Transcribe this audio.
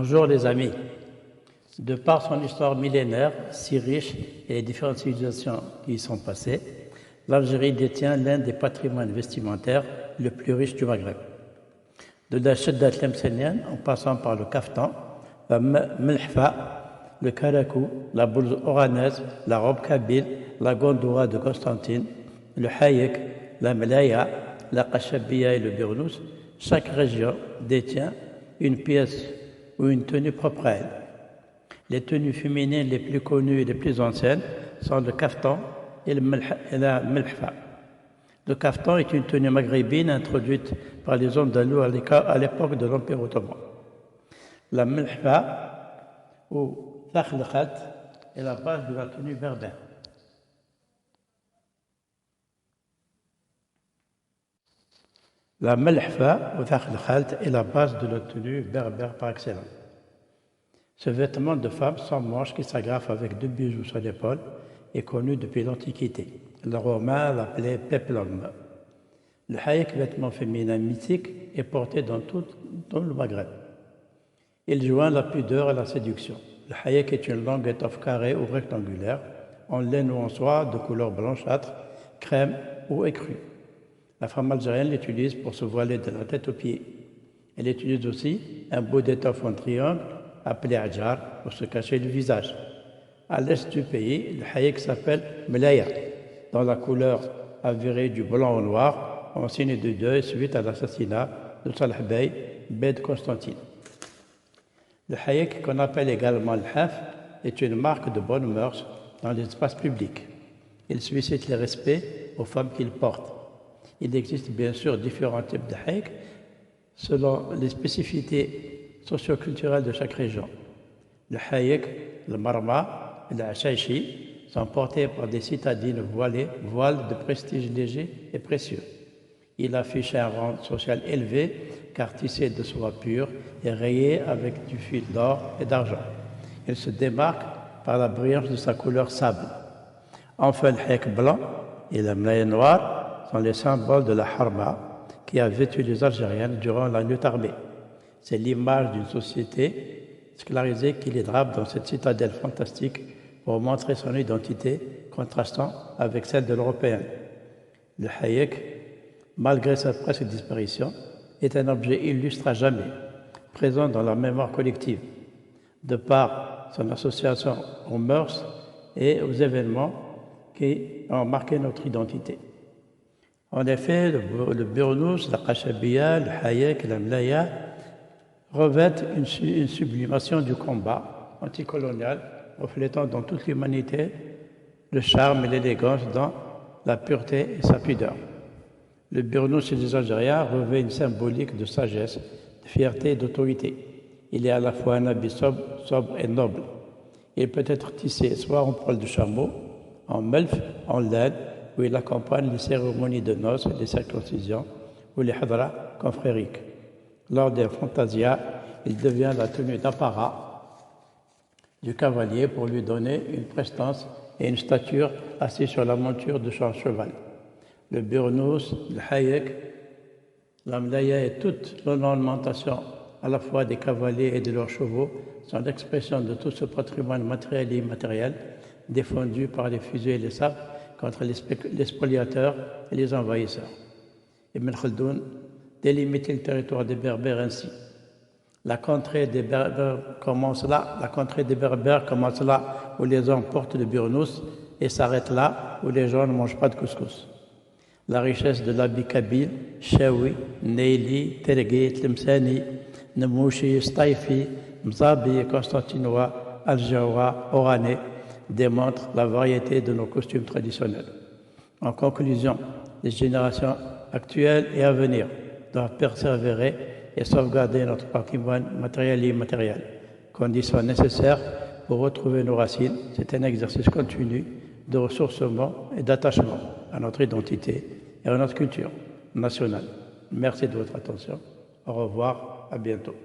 Bonjour les amis. De par son histoire millénaire, si riche et les différentes civilisations qui y sont passées, l'Algérie détient l'un des patrimoines vestimentaires le plus riche du Maghreb. De la Cheddat Tlemcenienne, en passant par le kaftan, la melhfa, le karakou, la blouse oranaise, la robe kabyle, la gondoura de Constantine, le hayek, la melaya, la kashabia et le burnous, chaque région détient une pièce ou une tenue propre à elle. Les tenues féminines les plus connues et les plus anciennes sont le kaftan et la melhfa. Le kaftan est une tenue maghrébine introduite par les Andalous à l'époque de l'Empire ottoman. La melhfa ou takhlkhat est la base de la tenue berbère. La melhfa ou takhlkhat est la base de la tenue berbère par excellence. Ce vêtement de femme sans manches qui s'agrafe avec deux bijoux sur l'épaule est connu depuis l'Antiquité. Les Romains l'appelaient peplum. Le hayek, vêtement féminin mythique, est porté dans le Maghreb. Il joint la pudeur et la séduction. Le hayek est une longue étoffe carrée ou rectangulaire, en laine ou en soie de couleur blanchâtre, crème ou écrue. La femme algérienne l'utilise pour se voiler de la tête aux pieds. Elle utilise aussi un bout d'étoffe en triangle, appelé adjar, pour se cacher le visage. À l'est du pays, le hayek s'appelle melaya, dont la couleur a viré du blanc au noir, en signe de deuil suite à l'assassinat de Salah Bey, bey de Constantine. Le hayek, qu'on appelle également le haf, est une marque de bonnes mœurs dans l'espace public. Il suscite le respect aux femmes qu'il porte. Il existe bien sûr différents types de hayek selon les spécificités socioculturelles de chaque région. Le hayek, le marma et le achaichi sont portés par des citadines voilées, voiles de prestige léger et précieux. Il affiche un rang social élevé car tissé de soie pure et rayé avec du fil d'or et d'argent. Il se démarque par la brillance de sa couleur sable. Enfin, le hayek blanc et le melaya noir sont les symboles de la harma qui a vêtu les Algériennes durant la lutte armée. C'est l'image d'une société scolarisée qui les drape dans cette citadelle fantastique pour montrer son identité contrastant avec celle de l'Européen. Le hayek, malgré sa presque disparition, est un objet illustre à jamais, présent dans la mémoire collective, de par son association aux mœurs et aux événements qui ont marqué notre identité. En effet, le burnous, la kashabia, le hayek et la melaya revêtent une sublimation du combat anticolonial, reflétant dans toute l'humanité le charme et l'élégance dans la pureté et sa pudeur. Le burnous chez les Algériens revêt une symbolique de sagesse, de fierté et d'autorité. Il est à la fois un habit sobre et noble. Il peut être tissé soit en poil de chameau, en melf, en laine, où il accompagne les cérémonies de noces et les circoncisions, ou les hadras confrériques. Lors des fantasias, il devient la tenue d'apparat du cavalier pour lui donner une prestance et une stature assis sur la monture de son cheval. Le burnous, le hayek, la melaya et toute l'ornementation à la fois des cavaliers et de leurs chevaux sont l'expression de tout ce patrimoine matériel et immatériel défendu par les fusils et les sabres contre les spoliateurs et les envahisseurs. Ibn Khaldoun délimitait le territoire des Berbères ainsi. La contrée des Berbères commence là où les hommes portent le burnous et s'arrête là où les gens ne mangent pas de couscous. La richesse de l'habit kabyle, chaoui, neili, terghi, tlemceni, nemouchi, staifi, mzabi, constantinois, algérois, oranais démontre la variété de nos costumes traditionnels. En conclusion, les générations actuelles et à venir doivent persévérer et sauvegarder notre patrimoine matériel et immatériel, condition nécessaire pour retrouver nos racines. C'est un exercice continu de ressourcement et d'attachement à notre identité et à notre culture nationale. Merci de votre attention. Au revoir, à bientôt.